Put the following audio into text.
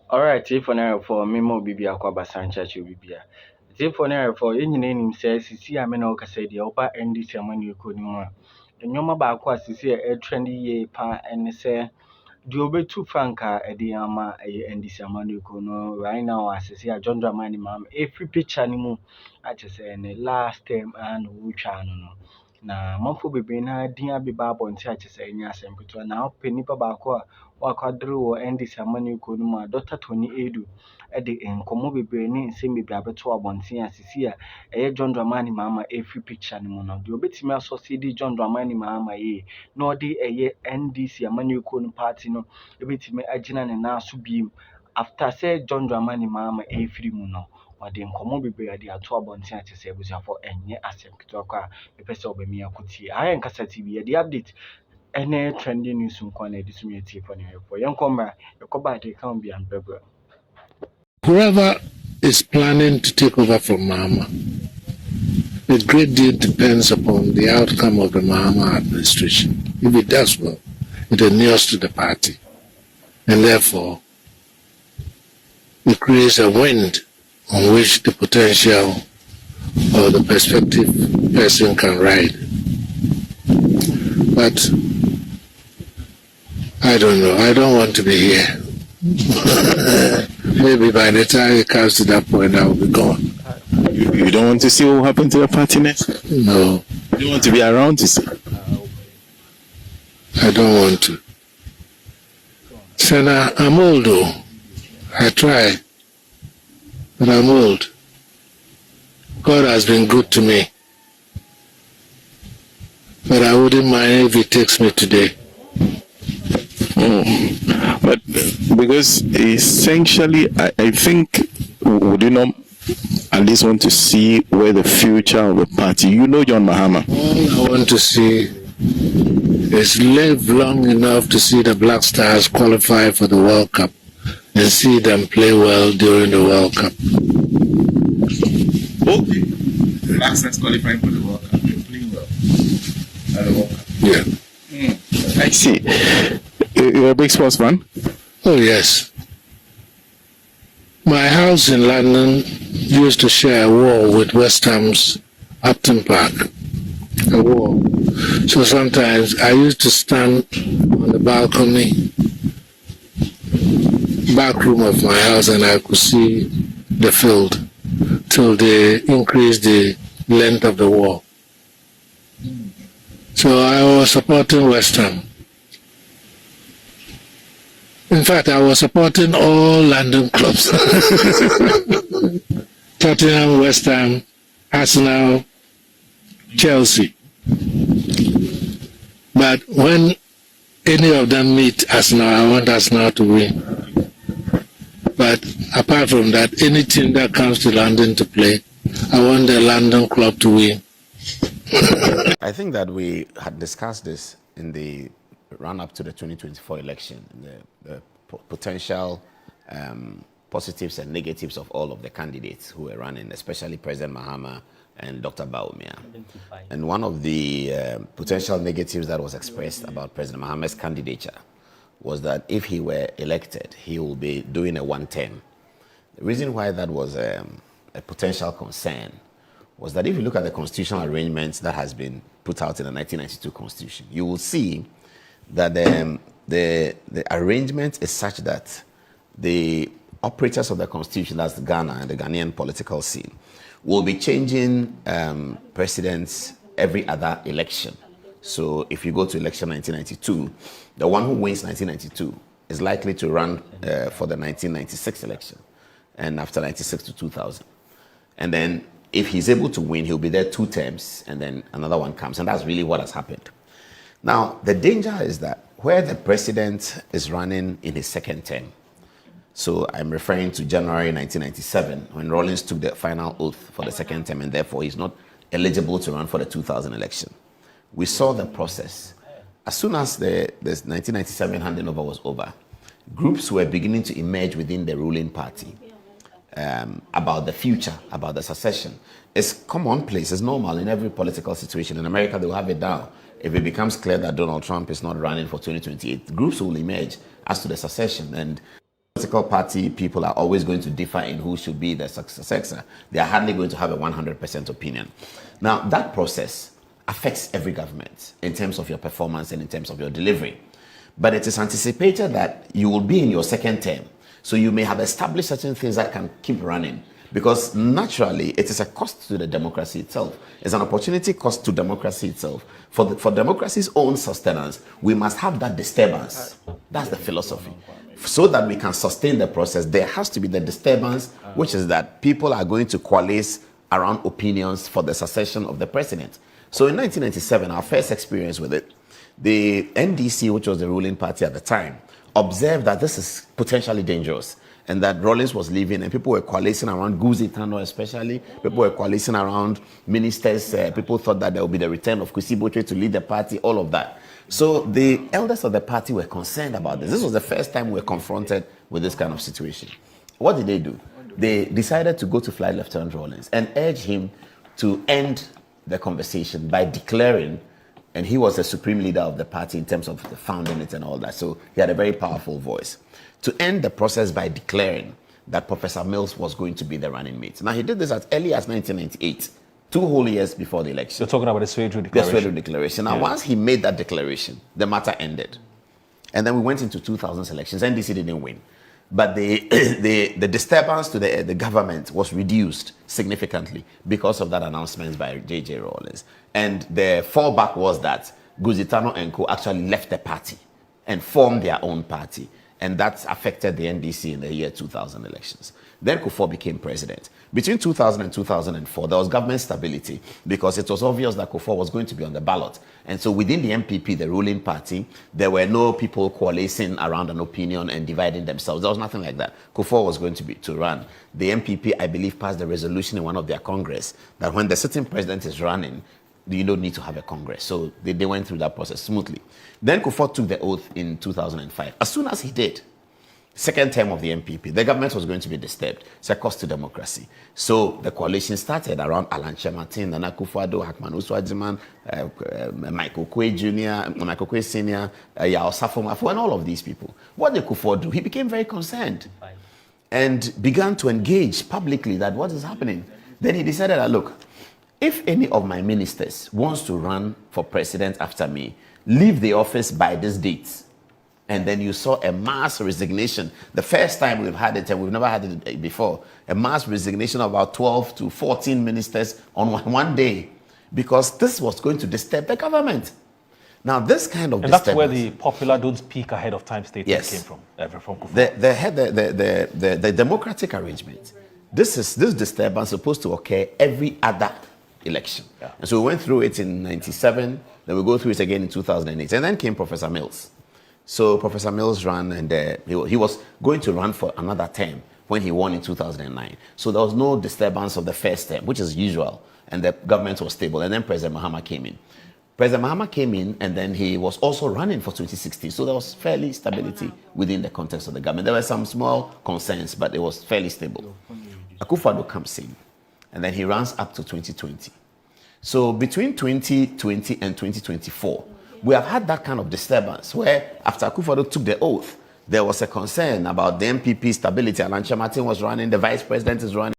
All right, if on air for me more bibi akwa basancha chu bibia. If on air for any name says sisi amena okasa di oba NDC amani ko ni mu a. Enyoma ba akwa sisi e trendy ye pa ene se the obetu franka edi ama NDC amani ko no right now asisi a John Dramani mam every picture ni mu a say ne last time and wo twa no. Na manfo bebree na din abeba abonte a kyerɛ ɛnyɛ asɛm ketewa na wopɛ nipa baako a wakwadere wɔ NDC amanyɔkuo no mu a Dr. Tony Edu de nkɔmmɔ bebree ne nsɛm bebree abɛto abɔnten a sisi a ɛyɛ John Dramani Mahama ɛfiri picture no mu no deɛ obɛtumi asɔsidi John Dramani Mahama yie na ɔde ɛyɛ NDC amanyɔkuo no party no ɛbɛtumi agyina ne nan so biem after sɛ John Dramani Mahama ɛfiri mu no ɔde nkɔmmɔ bebree ade ato abɔnten a kyerɛ sɛ abusuafoɔ ɛnyɛ asɛm ketewa kɔ a mepɛ sɛ ɔbɛmi akotie ayɛ nkasa TV yɛde update ɛne trending news nkwa na ɛde so yɛtie fɔ ne yɛfɔ yɛnkɔ mmra yɛkɔba ade ka ho bia mprɛbrɛ. Whoever is planning to take over from Mahama, a great deal depends upon the outcome of the Mahama administration. If it does well, it inures to the party, and therefore it creates a wind on which the potential or the prospective person can ride. But I don't know. I don't want to be here. Maybe by the time it comes to that point, I will be gone. You don't want to see what will happen to the party next? No. You don't want to be around to see? I don't want to. Senna, I'm old though. I try. But I'm old. God has been good to me. But I wouldn't mind if he takes me today. But because essentially, I think, would you not at least want to see where the future of the party, you know John Mahama. All I want to see is live long enough to see the Black Stars qualify for the World Cup and see them play well during the World Cup. Okay. The Black Stars qualifying for the World Cup, they're playing well at the World Cup. Yeah. I see. You're a big sports fan? Oh, yes. My house in London used to share a wall with West Ham's Upton Park. A wall. So sometimes I used to stand on the balcony, back room of my house, and I could see the field till they increased the length of the wall. So I was supporting West Ham. In fact, I was supporting all London clubs. Tottenham, West Ham, Arsenal, Chelsea. But when any of them meet Arsenal, I want Arsenal to win. But apart from that, any team that comes to London to play, I want the London club to win. I think that we had discussed this in the run-up to the 2024 election, the potential positives and negatives of all of the candidates who were running, especially President Mahama and Dr. Bawumia. And one of the potential negatives that was expressed about President Mahama's candidature was that if he were elected, he will be doing a one-term. The reason why that was a potential concern was that if you look at the constitutional arrangements that has been put out in the 1992 Constitution, you will see that the arrangement is such that the operators of the Constitution, that's Ghana and the Ghanaian political scene, will be changing presidents every other election. So if you go to election 1992, the one who wins 1992 is likely to run for the 1996 election, and after 96 to 2000. And then if he's able to win, he'll be there 2 terms, and then another one comes, and that's really what has happened. Now, the danger is that where the president is running in his second term, so I'm referring to January 1997, when Rawlings took the final oath for the second term, and therefore he's not eligible to run for the 2000 election. We saw the process. As soon as the 1997 handing over was over, groups were beginning to emerge within the ruling party about the future, about the succession. It's commonplace, it's normal in every political situation. In America, they will have it down. If it becomes clear that Donald Trump is not running for 2028, groups will emerge as to the succession. And Political party people are always going to differ in who should be the successor. They are hardly going to have a 100% opinion. Now, that process affects every government in terms of your performance and in terms of your delivery. But it is anticipated that you will be in your second term. So you may have established certain things that can keep running, because naturally it is a cost to the democracy itself. It's an opportunity cost to democracy itself. For democracy's own sustenance, we must have that disturbance. That's the philosophy. So that we can sustain the process, there has to be the disturbance, which is that people are going to coalesce around opinions for the succession of the president. So in 1997, our first experience with it, the NDC, which was the ruling party at the time, observed that this is potentially dangerous and that Rawlings was leaving and people were coalescing around Guzitano especially. People were coalescing around ministers. People thought that there would be the return of Kwesi Botwe to lead the party, all of that. So the elders of the party were concerned about this. This was the first time we were confronted with this kind of situation. What did they do? They decided to go to Flight Lieutenant Rawlings and urge him to end the conversation by declaring, and he was the supreme leader of the party in terms of the founding it and all that, so he had a very powerful voice, to end the process by declaring that Professor Mills was going to be the running mate. Now, he did this as early as 1998, 2 whole years before the election. You're talking about the Swedru Declaration. The Swedru Declaration. Now, once he made that declaration, the matter ended. And then we went into 2000 elections. NDC didn't win. But the disturbance to the government was reduced significantly because of that announcement by J.J. Rawlings. And the fallback was that Guzitano and co actually left the party and formed their own party. And that affected the NDC in the year 2000 elections. Then Kufuor became president. Between 2000 and 2004, there was government stability because it was obvious that Kufuor was going to be on the ballot. And so within the MPP, the ruling party, there were no people coalescing around an opinion and dividing themselves. There was nothing like that. Kufuor was going to run. The MPP, I believe, passed a resolution in one of their congress that when the sitting president is running, you don't need to have a congress. So they went through that process smoothly. Then Kufuor took the oath in 2005. As soon as he did, second term of the MPP, the government was going to be disturbed. It's a cost to democracy. So the coalition started around Alan Martin, Nana Akufo-Addo, Hackman Uswajiman, Michael Kwe Jr., Michael Kwe Sr., Yao Safo, and all of these people. What did Kufuor do? He became very concerned and began to engage publicly that what is happening. Then he decided that, look, if any of my ministers wants to run for president after me, leave the office by this date. And then you saw a mass resignation. The first time we've had it, and we've never had it before, a mass resignation of about 12 to 14 ministers on one day, because this was going to disturb the government. Now, this kind of disturbance... And that's where the popular don't speak ahead of time statement came from. The democratic arrangement. This disturbance supposed to occur every other election. Yeah. And so we went through it in 97, then we go through it again in 2008. And then came Professor Mills. So Professor Mills ran, and he was going to run for another term when he won in 2009. So there was no disturbance of the first term, which is usual, and the government was stable. And then President Mahama came in. President Mahama came in, and then he was also running for 2016. So there was fairly stability within the context of the government. There were some small concerns, but it was fairly stable. Akufo-Addo comes in, and then he runs up to 2020. So between 2020 and 2024, we have had that kind of disturbance where after Akufo-Addo took the oath, there was a concern about the MPP stability. Alan Martin was running, the vice president is running.